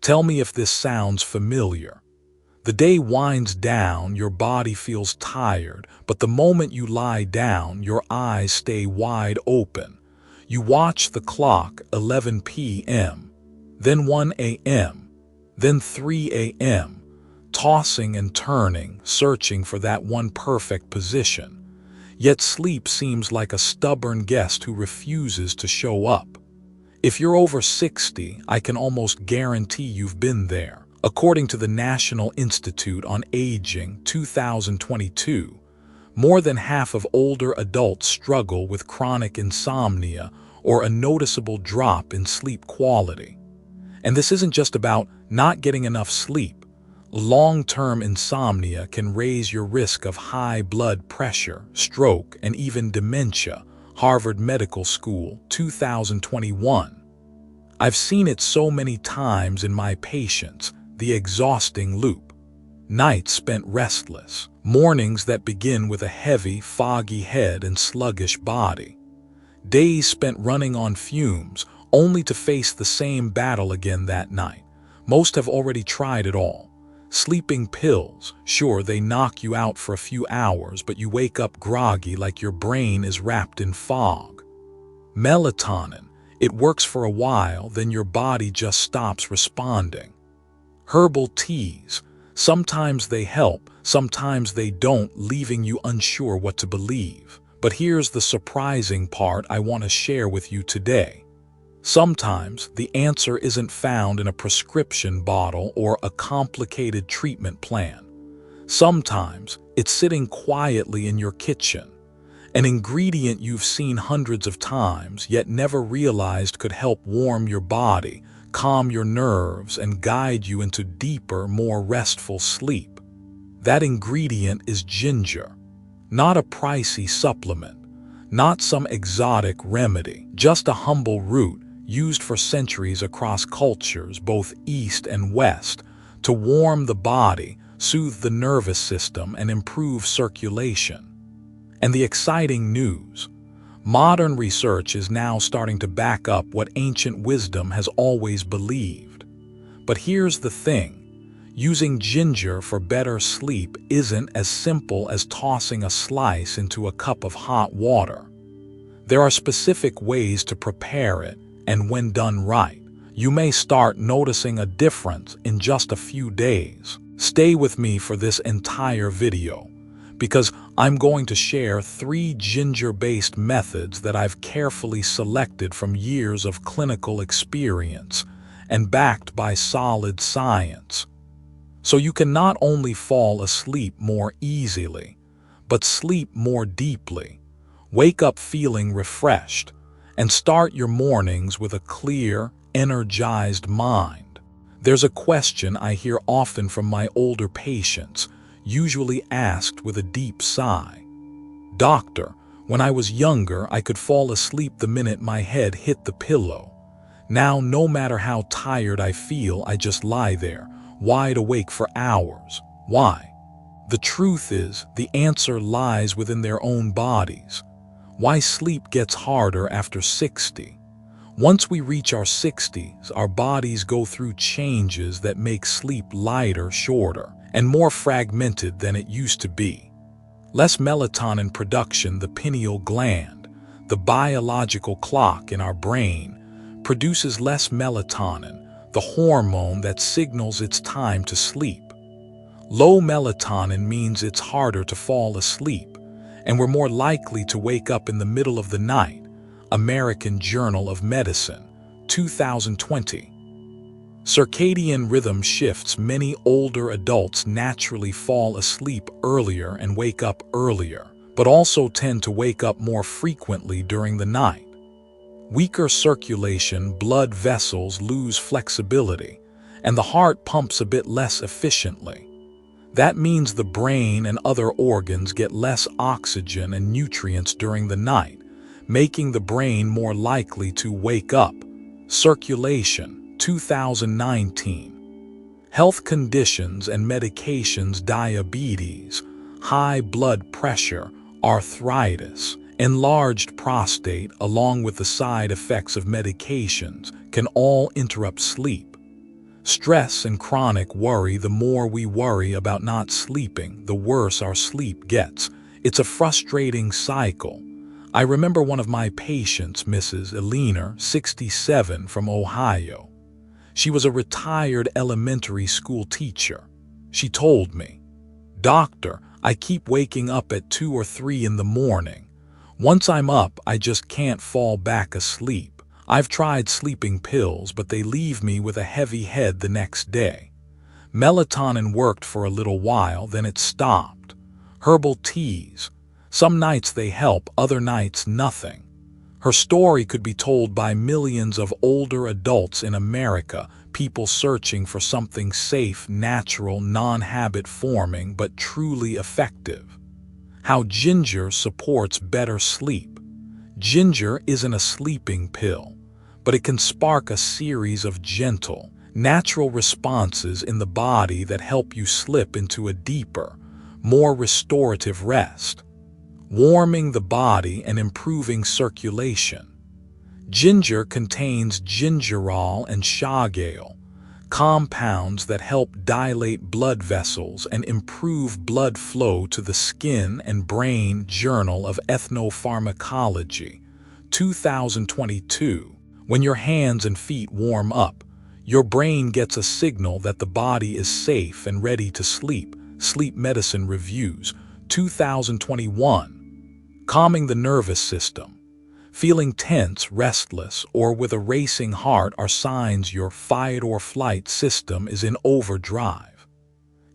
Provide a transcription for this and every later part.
Tell me if this sounds familiar. The day winds down, your body feels tired, but the moment you lie down, your eyes stay wide open. You watch the clock, 11 p.m., then 1 a.m., then 3 a.m., tossing and turning, searching for that one perfect position. Yet sleep seems like a stubborn guest who refuses to show up. If you're over 60, I can almost guarantee you've been there. According to the National Institute on Aging 2022, more than half of older adults struggle with chronic insomnia or a noticeable drop in sleep quality. And this isn't just about not getting enough sleep. Long-term insomnia can raise your risk of high blood pressure, stroke, and even dementia. Harvard Medical School, 2021. I've seen it so many times in my patients, the exhausting loop. Nights spent restless, mornings that begin with a heavy, foggy head and sluggish body. Days spent running on fumes, only to face the same battle again that night. Most have already tried it all. Sleeping pills, sure, they knock you out for a few hours, but you wake up groggy like your brain is wrapped in fog. Melatonin, it works for a while, then your body just stops responding. Herbal teas, sometimes they help, sometimes they don't, leaving you unsure what to believe. But here's the surprising part I want to share with you today. Sometimes the answer isn't found in a prescription bottle or a complicated treatment plan. Sometimes it's sitting quietly in your kitchen, an ingredient you've seen hundreds of times yet never realized could help warm your body, calm your nerves, and guide you into deeper, more restful sleep. That ingredient is ginger. Not a pricey supplement, not some exotic remedy, just a humble root used for centuries across cultures, both East and West, to warm the body, soothe the nervous system, and improve circulation. And the exciting news: modern research is now starting to back up what ancient wisdom has always believed. But here's the thing: using ginger for better sleep isn't as simple as tossing a slice into a cup of hot water. There are specific ways to prepare it, and when done right, you may start noticing a difference in just a few days. Stay with me for this entire video, because I'm going to share 3 ginger-based methods that I've carefully selected from years of clinical experience and backed by solid science. So you can not only fall asleep more easily, but sleep more deeply, wake up feeling refreshed, and start your mornings with a clear, energized mind. There's a question I hear often from my older patients, usually asked with a deep sigh. "Doctor, when I was younger, I could fall asleep the minute my head hit the pillow. Now, no matter how tired I feel, I just lie there, wide awake for hours. Why?" The truth is, the answer lies within their own bodies. Why sleep gets harder after 60. Once we reach our 60s, our bodies go through changes that make sleep lighter, shorter, and more fragmented than it used to be. Less melatonin production. The pineal gland, the biological clock in our brain, produces less melatonin, the hormone that signals it's time to sleep. Low melatonin means it's harder to fall asleep, and we're more likely to wake up in the middle of the night. American Journal of Medicine, 2020. Circadian rhythm shifts. Many older adults naturally fall asleep earlier and wake up earlier, but also tend to wake up more frequently during the night. Weaker circulation, blood vessels lose flexibility, and the heart pumps a bit less efficiently. That means the brain and other organs get less oxygen and nutrients during the night, making the brain more likely to wake up. Circulation, 2019. Health conditions and medications: diabetes, high blood pressure, arthritis, enlarged prostate, along with the side effects of medications, can all interrupt sleep. Stress and chronic worry, the more we worry about not sleeping, the worse our sleep gets. It's a frustrating cycle. I remember one of my patients, Mrs. Eleanor, 67, from Ohio. She was a retired elementary school teacher. She told me, "Doctor, I keep waking up at 2 or 3 in the morning. Once I'm up, I just can't fall back asleep. I've tried sleeping pills, but they leave me with a heavy head the next day. Melatonin worked for a little while, then it stopped. Herbal teas. Some nights they help, other nights nothing." Her story could be told by millions of older adults in America, people searching for something safe, natural, non-habit forming, but truly effective. How ginger supports better sleep. Ginger isn't a sleeping pill, but it can spark a series of gentle, natural responses in the body that help you slip into a deeper, more restorative rest, warming the body and improving circulation. Ginger contains gingerol and shagale, compounds that help dilate blood vessels and improve blood flow to the skin and brain. Journal of Ethnopharmacology, 2022. When your hands and feet warm up, your brain gets a signal that the body is safe and ready to sleep. Sleep Medicine Reviews, 2021. Calming the nervous system. Feeling tense, restless, or with a racing heart are signs your fight-or-flight system is in overdrive.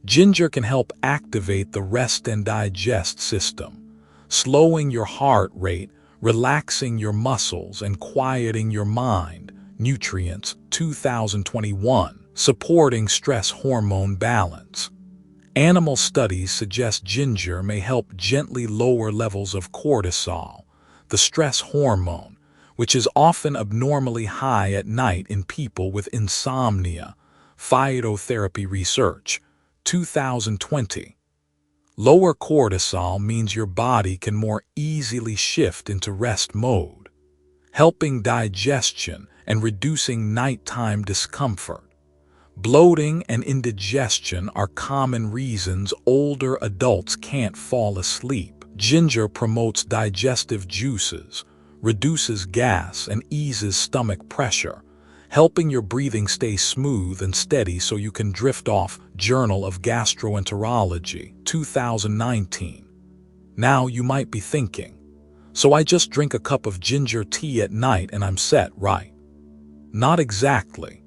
Ginger can help activate the rest and digest system, slowing your heart rate, relaxing your muscles, and quieting your mind. Nutrients, 2021. Supporting stress hormone balance. Animal studies suggest ginger may help gently lower levels of cortisol, the stress hormone, which is often abnormally high at night in people with insomnia. Phytotherapy Research, 2020. Lower cortisol means your body can more easily shift into rest mode, helping digestion and reducing nighttime discomfort. Bloating and indigestion are common reasons older adults can't fall asleep. Ginger promotes digestive juices, reduces gas, and eases stomach pressure, helping your breathing stay smooth and steady so you can drift off. Journal of Gastroenterology, 2019. Now you might be thinking, so I just drink a cup of ginger tea at night and I'm set, right? Not exactly.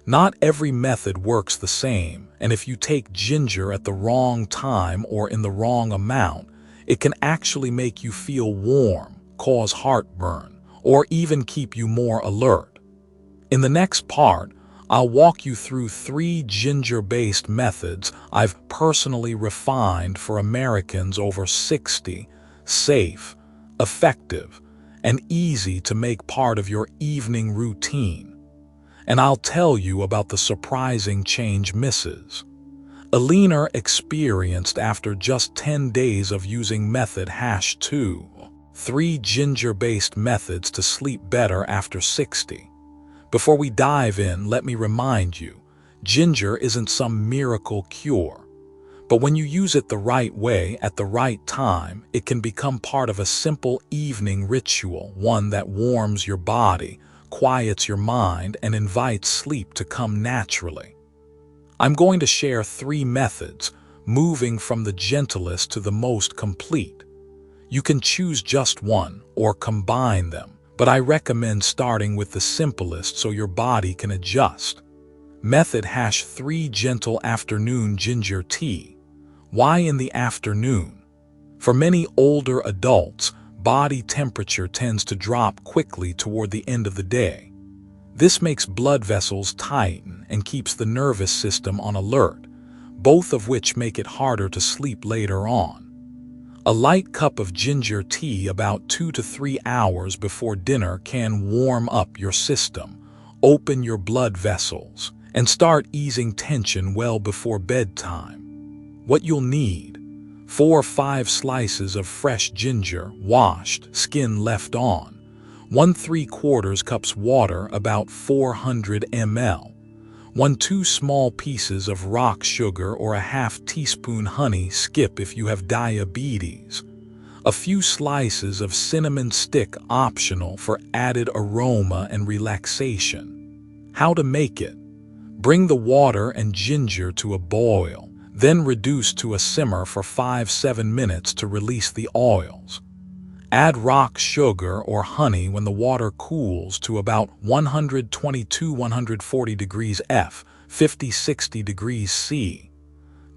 Not every method works the same, and if you take ginger at the wrong time or in the wrong amount, it can actually make you feel warm, cause heartburn, or even keep you more alert. In the next part, I'll walk you through 3 ginger-based methods I've personally refined for Americans over 60, safe, effective, and easy to make part of your evening routine. And I'll tell you about the surprising change Mrs. Eleanor experienced after just 10 days of using method #2. 3 ginger-based methods to sleep better after 60. Before we dive in, let me remind you, ginger isn't some miracle cure. But when you use it the right way at the right time, it can become part of a simple evening ritual, one that warms your body, quiets your mind, and invites sleep to come naturally. I'm going to share 3 methods, moving from the gentlest to the most complete. You can choose just one or combine them, but I recommend starting with the simplest so your body can adjust. Method #3 Gentle Afternoon Ginger Tea. Why in the afternoon? For many older adults, body temperature tends to drop quickly toward the end of the day. This makes blood vessels tighten and keeps the nervous system on alert, both of which make it harder to sleep later on. A light cup of ginger tea about 2 to 3 hours before dinner can warm up your system, open your blood vessels, and start easing tension well before bedtime. What you'll need: 4 or 5 slices of fresh ginger, washed, skin left on, 1 3/4 cups water, about 400 ml, 2 small pieces of rock sugar or a half teaspoon honey. Skip if you have diabetes. A few slices of cinnamon stick optional for added aroma and relaxation. How to make it? Bring the water and ginger to a boil, then reduce to a simmer for 5-7 minutes to release the oils. Add rock sugar or honey when the water cools to about 122-140 degrees F, 50-60 degrees C.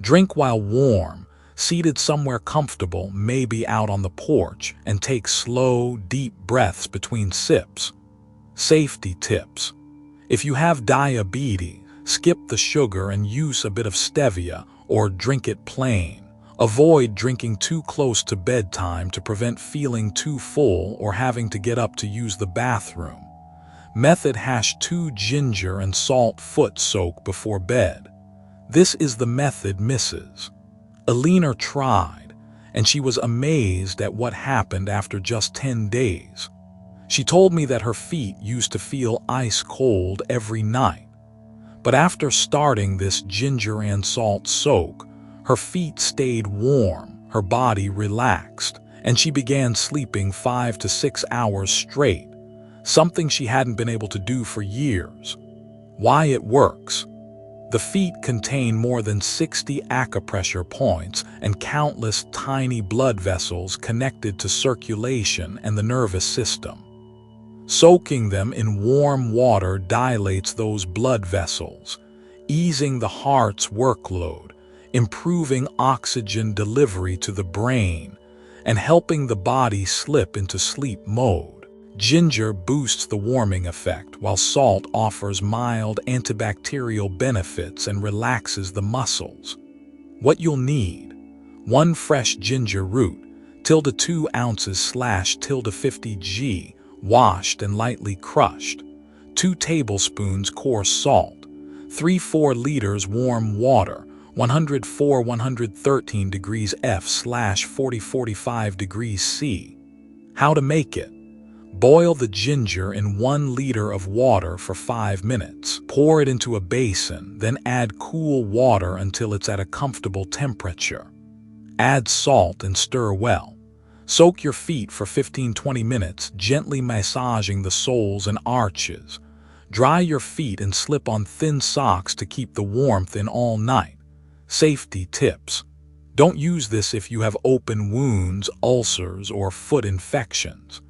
Drink while warm, seated somewhere comfortable, maybe out on the porch, and take slow, deep breaths between sips. Safety tips. If you have diabetes, skip the sugar and use a bit of stevia or drink it plain. Avoid drinking too close to bedtime to prevent feeling too full or having to get up to use the bathroom. Method: 2 ginger and salt foot soak before bed. This is the method Mrs. Alina tried, and she was amazed at what happened after just 10 days. She told me that her feet used to feel ice cold every night. But after starting this ginger and salt soak, her feet stayed warm, her body relaxed, and she began sleeping 5 to 6 hours straight, something she hadn't been able to do for years. Why it works? The feet contain more than 60 acupressure points and countless tiny blood vessels connected to circulation and the nervous system. Soaking them in warm water dilates those blood vessels, easing the heart's workload, improving oxygen delivery to the brain, and helping the body slip into sleep mode. Ginger boosts the warming effect, while salt offers mild antibacterial benefits and relaxes the muscles. What you'll need: 1 fresh ginger root, ~2 ounces /50 g, washed and lightly crushed, 2 tablespoons coarse salt, 3-4 liters warm water, 104-113 degrees F/40-45 degrees C. How to make it? Boil the ginger in 1 liter of water for 5 minutes. Pour it into a basin, then add cool water until it's at a comfortable temperature. Add salt and stir well. Soak your feet for 15-20 minutes, gently massaging the soles and arches. Dry your feet and slip on thin socks to keep the warmth in all night. Safety tips. Don't use this if you have open wounds, ulcers, or foot infections.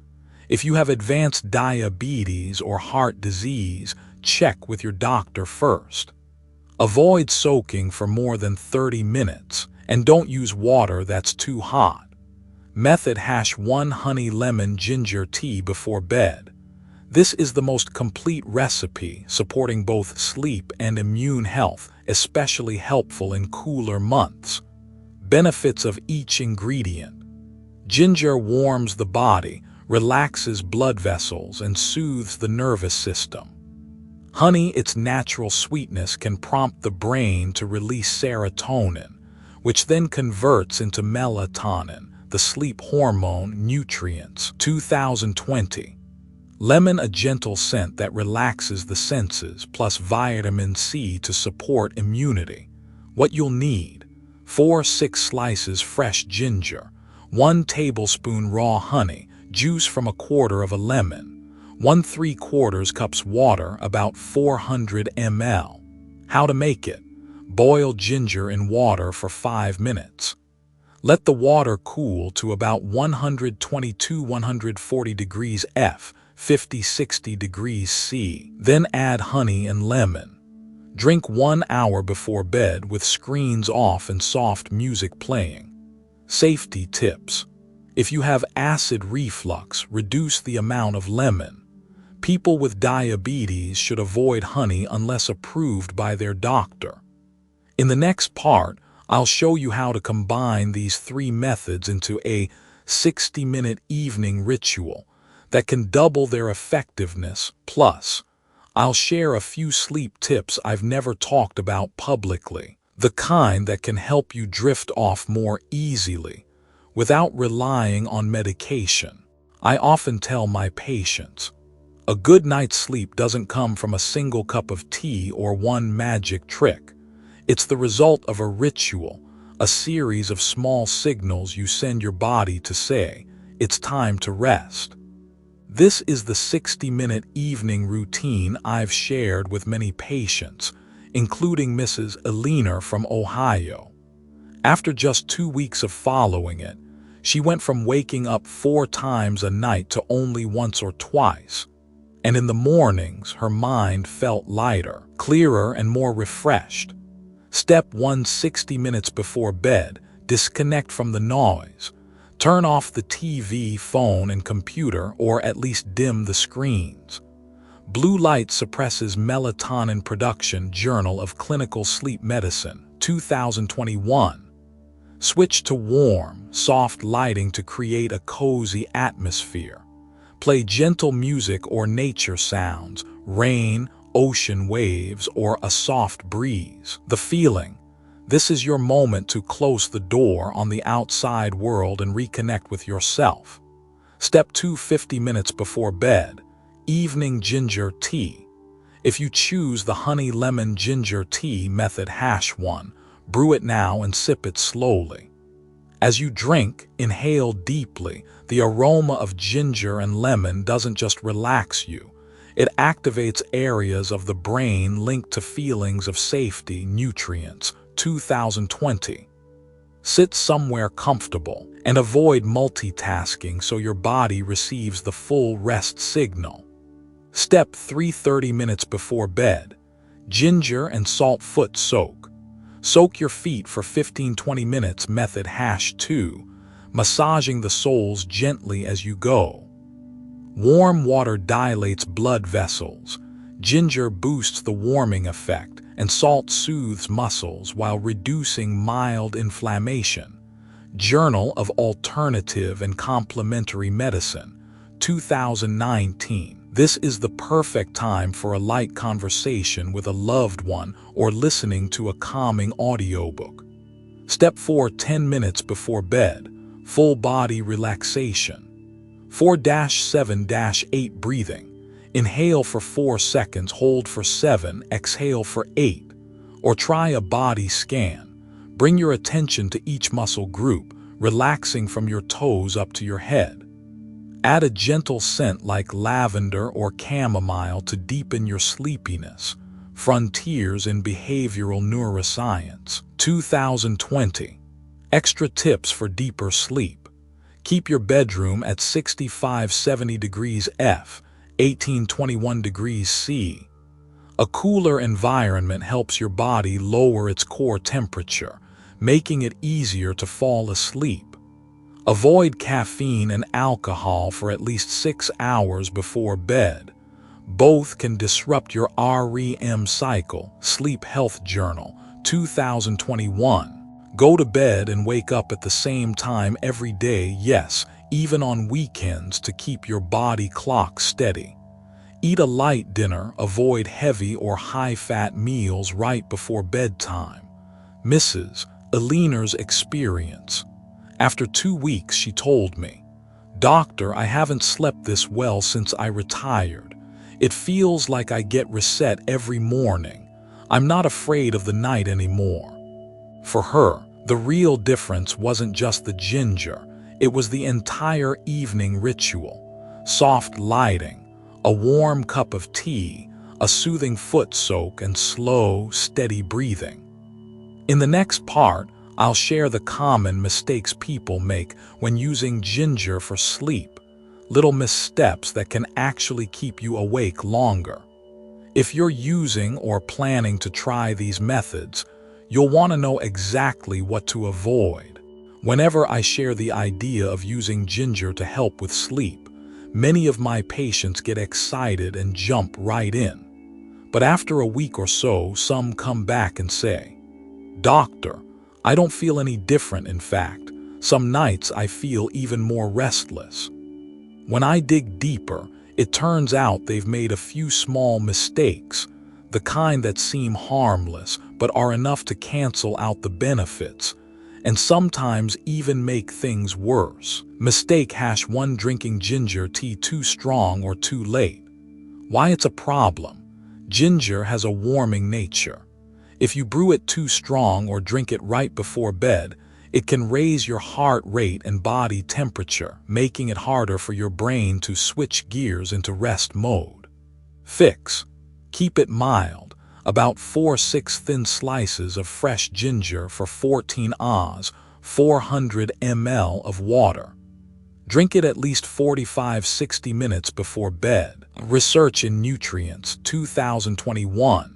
If you have advanced diabetes or heart disease, check with your doctor first. Avoid soaking for more than 30 minutes, and don't use water that's too hot. Method: 1 honey lemon ginger tea before bed. This is the most complete recipe, supporting both sleep and immune health, especially helpful in cooler months. Benefits of each ingredient. Ginger warms the body, relaxes blood vessels, and soothes the nervous system. Honey, its natural sweetness can prompt the brain to release serotonin, which then converts into melatonin, the sleep hormone. Nutrients. 2020. Lemon, a gentle scent that relaxes the senses, plus vitamin C to support immunity. What you'll need: 4-6 slices fresh ginger, 1 tablespoon raw honey, juice from 1/4 of a lemon, 1 3/4 cups water, about 400 ml. How to make it? Boil ginger in water for 5 minutes. Let the water cool to about 122-140 degrees F, 50-60 degrees C. Then add honey and lemon. Drink 1 hour before bed with screens off and soft music playing. Safety tips. If you have acid reflux, reduce the amount of lemon. People with diabetes should avoid honey unless approved by their doctor. In the next part, I'll show you how to combine these 3 methods into a 60-minute evening ritual that can double their effectiveness. Plus, I'll share a few sleep tips I've never talked about publicly, the kind that can help you drift off more easily without relying on medication. I often tell my patients, A good night's sleep doesn't come from a single cup of tea or one magic trick. It's the result of a ritual, a series of small signals you send your body to say, it's time to rest. This is the 60-minute evening routine I've shared with many patients, including Mrs. Elena from Ohio. After just 2 weeks of following it, she went from waking up 4 times a night to only once or twice. And in the mornings, her mind felt lighter, clearer, and more refreshed. Step 1: 60 minutes before bed, disconnect from the noise. Turn off the TV, phone, and computer, or at least dim the screens. Blue light suppresses melatonin production. Journal of Clinical Sleep Medicine, 2021. Switch to warm, soft lighting to create a cozy atmosphere. Play gentle music or nature sounds, rain, ocean waves, or a soft breeze. The feeling. This is your moment to close the door on the outside world and reconnect with yourself. Step 2: 50 minutes before bed. Evening ginger tea. If you choose the honey lemon ginger tea method #1, brew it now and sip it slowly. As you drink, inhale deeply. The aroma of ginger and lemon doesn't just relax you. It activates areas of the brain linked to feelings of safety. Nutrients, 2020. Sit somewhere comfortable and avoid multitasking so your body receives the full rest signal. Step 3: 30 minutes before bed. Ginger and salt foot soak. Soak your feet for 15-20 minutes. Method #2. Massaging the soles gently as you go. Warm water dilates blood vessels. Ginger boosts the warming effect, and salt soothes muscles while reducing mild inflammation. Journal of Alternative and Complementary Medicine, 2019. This is the perfect time for a light conversation with a loved one or listening to a calming audiobook. Step 4: 10 minutes before bed. Full body relaxation. 4-7-8 breathing. Inhale for 4 seconds, hold for 7, exhale for 8. Or try a body scan. Bring your attention to each muscle group, relaxing from your toes up to your head. Add a gentle scent like lavender or chamomile to deepen your sleepiness. Frontiers in Behavioral Neuroscience, 2020. Extra tips for deeper sleep. Keep your bedroom at 65-70 degrees F, 18-21 degrees C. A cooler environment helps your body lower its core temperature, making it easier to fall asleep. Avoid caffeine and alcohol for at least 6 hours before bed. Both can disrupt your REM cycle. Sleep Health Journal, 2021. Go to bed and wake up at the same time every day, yes, even on weekends, to keep your body clock steady. Eat a light dinner, avoid heavy or high-fat meals right before bedtime. Mrs. Elena's experience. After 2 weeks, she told me, "Doctor, I haven't slept this well since I retired. It feels like I get reset every morning. I'm not afraid of the night anymore." For her, the real difference wasn't just the ginger, it was the entire evening ritual. Soft lighting, a warm cup of tea, a soothing foot soak, and slow, steady breathing. In the next part, I'll share the common mistakes people make when using ginger for sleep, little missteps that can actually keep you awake longer. If you're using or planning to try these methods, you'll want to know exactly what to avoid. Whenever I share the idea of using ginger to help with sleep, many of my patients get excited and jump right in. But after a week or so, some come back and say, "Doctor, I don't feel any different. In fact, some nights I feel even more restless." When I dig deeper, it turns out they've made a few small mistakes, the kind that seem harmless but are enough to cancel out the benefits, and sometimes even make things worse. Mistake #1: drinking ginger tea too strong or too late. Why it's a problem? Ginger has a warming nature. If you brew it too strong or drink it right before bed, it can raise your heart rate and body temperature, making it harder for your brain to switch gears into rest mode. Fix. Keep it mild. About 4-6 thin slices of fresh ginger for 14 Oz, 400 ml of water. Drink it at least 45-60 minutes before bed. Research in Nutrients 2021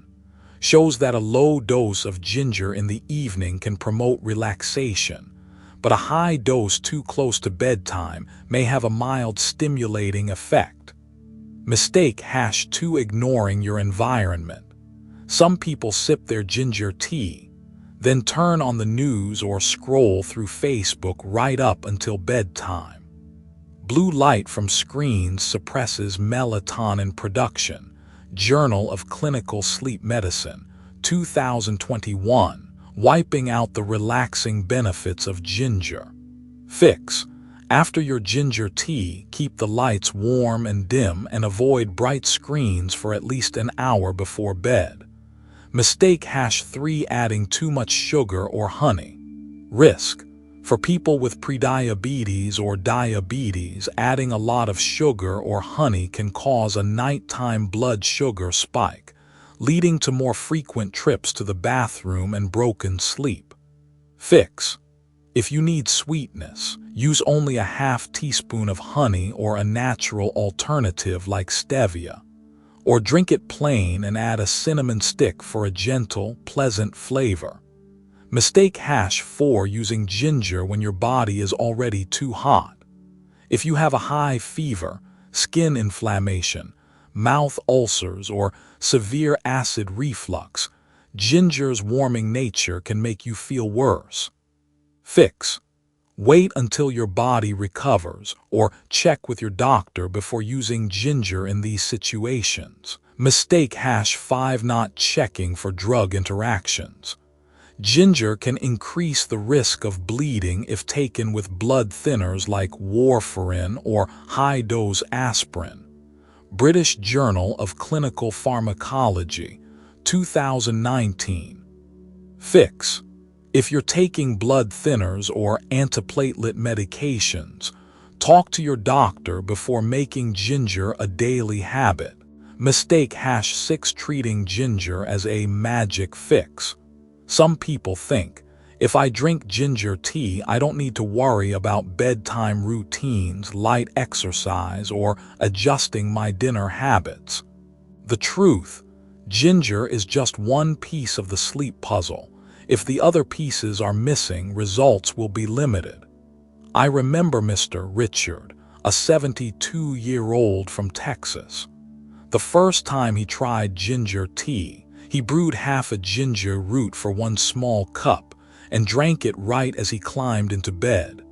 shows that a low dose of ginger in the evening can promote relaxation, but a high dose too close to bedtime may have a mild stimulating effect. Mistake #2 ignoring your environment. Some people sip their ginger tea, then turn on the news or scroll through Facebook right up until bedtime. Blue light from screens suppresses melatonin production. Journal of Clinical Sleep Medicine, 2021, wiping out the relaxing benefits of ginger. Fix. After your ginger tea, keep the lights warm and dim and avoid bright screens for at least an hour before bed. Mistake #3 adding too much sugar or honey. Risk. For people with prediabetes or diabetes, adding a lot of sugar or honey can cause a nighttime blood sugar spike, leading to more frequent trips to the bathroom and broken sleep. Fix. If you need sweetness, use only a ½ teaspoon of honey or a natural alternative like stevia. Or drink it plain and add a cinnamon stick for a gentle, pleasant flavor. Mistake #4 using ginger when your body is already too hot. If you have a high fever, skin inflammation, mouth ulcers, or severe acid reflux, ginger's warming nature can make you feel worse. Fix. Wait until your body recovers or check with your doctor before using ginger in these situations. Mistake #5 not checking for drug interactions. Ginger can increase the risk of bleeding if taken with blood thinners like warfarin or high-dose aspirin. British Journal of Clinical Pharmacology, 2019. Fix. If you're taking blood thinners or antiplatelet medications, talk to your doctor before making ginger a daily habit. Mistake #6 treating ginger as a magic fix. Some people think, if I drink ginger tea, I don't need to worry about bedtime routines, light exercise, or adjusting my dinner habits. The truth, ginger is just one piece of the sleep puzzle. If the other pieces are missing, results will be limited. I remember Mr. Richard, a 72-year-old from Texas. The first time he tried ginger tea, he brewed half a ginger root for one small cup and drank it right as he climbed into bed.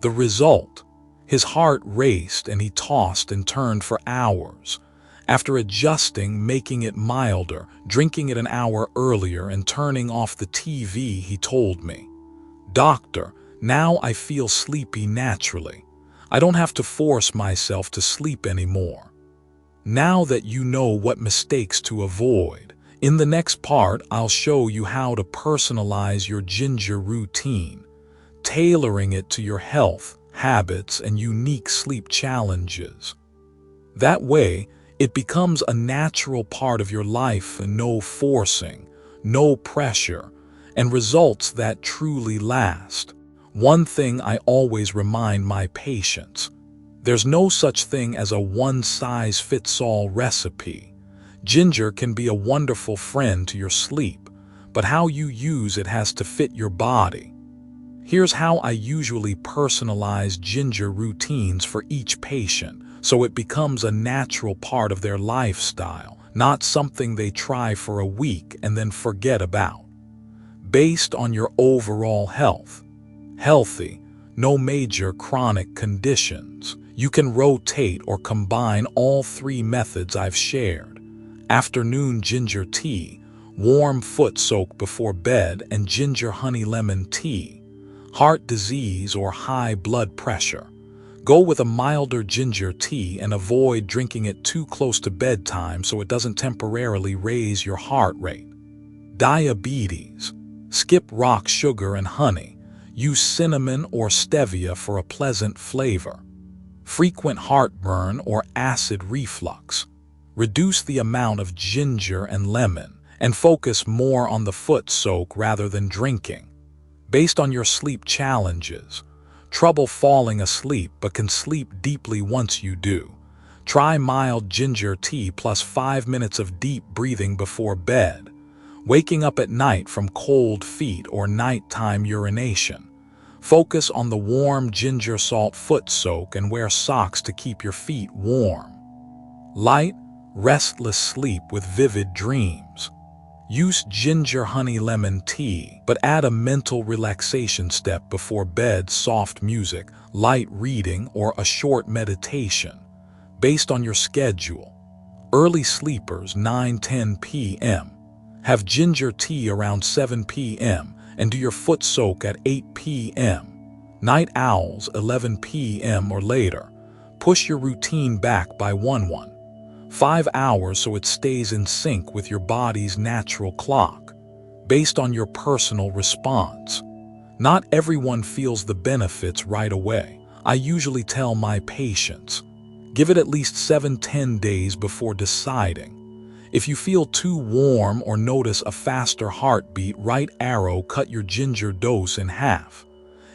The result? His heart raced and he tossed and turned for hours. After adjusting, making it milder, drinking it an hour earlier, and turning off the TV, he told me, "Doctor, now I feel sleepy naturally. I don't have to force myself to sleep anymore." Now that you know what mistakes to avoid, in the next part, I'll show you how to personalize your ginger routine, tailoring it to your health, habits, and unique sleep challenges. That way, it becomes a natural part of your life, and no forcing, no pressure, and results that truly last. One thing I always remind my patients: there's no such thing as a one-size-fits-all recipe. Ginger can be a wonderful friend to your sleep, but how you use it has to fit your body. Here's how I usually personalize ginger routines for each patient, so it becomes a natural part of their lifestyle, not something they try for a week and then forget about. Based on your overall health. Healthy, no major chronic conditions. You can rotate or combine all three methods I've shared. Afternoon ginger tea, warm foot soak before bed, and ginger honey lemon tea. Heart disease or high blood pressure. Go with a milder ginger tea and avoid drinking it too close to bedtime so it doesn't temporarily raise your heart rate. Diabetes. Skip rock sugar and honey. Use cinnamon or stevia for a pleasant flavor. Frequent heartburn or acid reflux. Reduce the amount of ginger and lemon and focus more on the foot soak rather than drinking. Based on your sleep challenges, trouble falling asleep but can sleep deeply once you do. Try mild ginger tea plus 5 minutes of deep breathing before bed. Waking up at night from cold feet or nighttime urination. Focus on the warm ginger salt foot soak and wear socks to keep your feet warm. Light, restless sleep with vivid dreams. Use ginger honey lemon tea, but add a mental relaxation step before bed: soft music, light reading, or a short meditation. Based on your schedule. Early sleepers 9-10 p.m. Have ginger tea around 7 p.m. and do your foot soak at 8 p.m. Night owls 11 p.m. or later. Push your routine back by 5 hours so it stays in sync with your body's natural clock, based on your personal response. Not everyone feels the benefits right away. I usually tell my patients, give it at least 7-10 days before deciding. If you feel too warm or notice a faster heartbeat, right arrow, cut your ginger dose in half.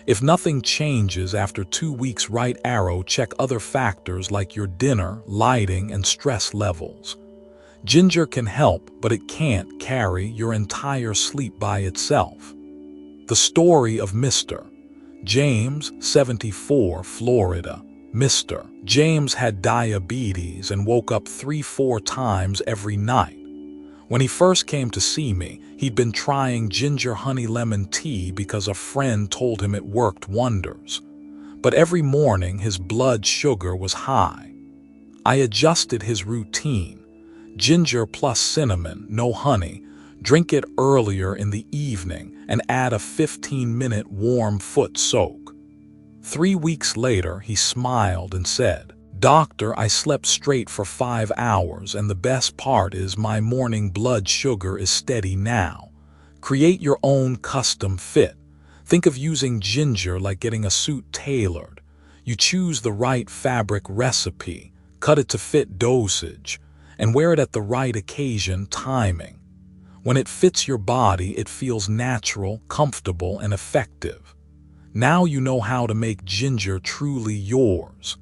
If nothing changes after 2 weeks, right arrow, check other factors like your dinner, lighting, and stress levels. Ginger can help, but it can't carry your entire sleep by itself. The story of Mr. James, 74, Florida. Mr. James had diabetes and woke up 3-4 times every night. When he first came to see me, he'd been trying ginger honey lemon tea because a friend told him it worked wonders. But every morning his blood sugar was high. I adjusted his routine. Ginger plus cinnamon, no honey. Drink it earlier in the evening and add a 15-minute warm foot soak. 3 weeks later, he smiled and said, "Doctor, I slept straight for 5 hours, and the best part is my morning blood sugar is steady now." Create your own custom fit. Think of using ginger like getting a suit tailored. You choose the right fabric recipe, cut it to fit dosage, and wear it at the right occasion timing. When it fits your body, it feels natural, comfortable, and effective. Now you know how to make ginger truly yours.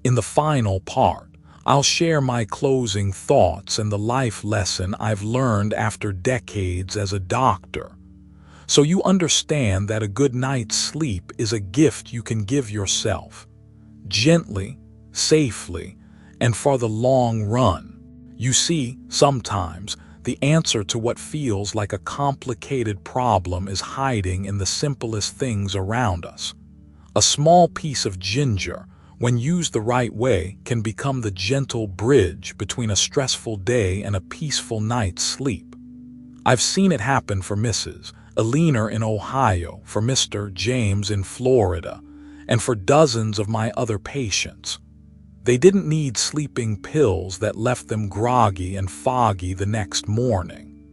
In the final part, I'll share my closing thoughts and the life lesson I've learned after decades as a doctor, so you understand that a good night's sleep is a gift you can give yourself, gently, safely, and for the long run. You see, sometimes the answer to what feels like a complicated problem is hiding in the simplest things around us. A small piece of ginger, when used the right way, can become the gentle bridge between a stressful day and a peaceful night's sleep. I've seen it happen for Mrs. Alina in Ohio, for Mr. James in Florida, and for dozens of my other patients. They didn't need sleeping pills that left them groggy and foggy the next morning.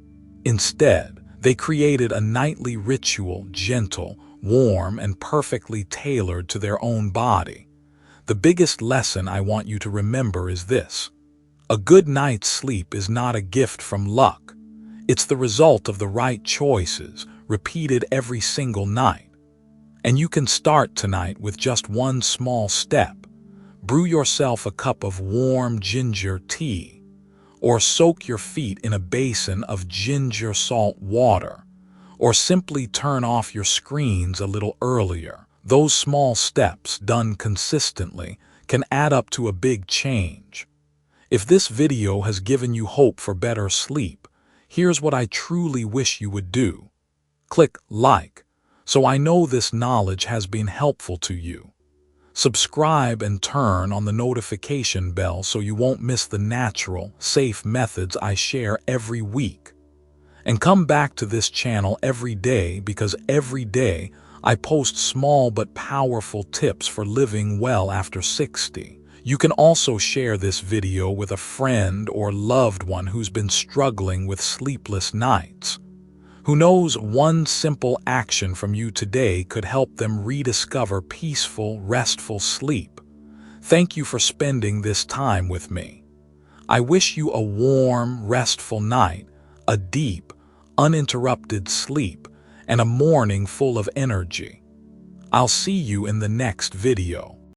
Instead, they created a nightly ritual, gentle, warm, and perfectly tailored to their own body. The biggest lesson I want you to remember is this: a good night's sleep is not a gift from luck. It's the result of the right choices, repeated every single night. And you can start tonight with just one small step. Brew yourself a cup of warm ginger tea, or soak your feet in a basin of ginger salt water, or simply turn off your screens a little earlier. Those small steps, done consistently, can add up to a big change. If this video has given you hope for better sleep, here's what I truly wish you would do. Click like, so I know this knowledge has been helpful to you. Subscribe and turn on the notification bell so you won't miss the natural, safe methods I share every week. And come back to this channel every day, because every day I post small but powerful tips for living well after 60. You can also share this video with a friend or loved one who's been struggling with sleepless nights. Who knows, one simple action from you today could help them rediscover peaceful, restful sleep. Thank you for spending this time with me. I wish you a warm, restful night, a deep, uninterrupted sleep, and a morning full of energy. I'll see you in the next video.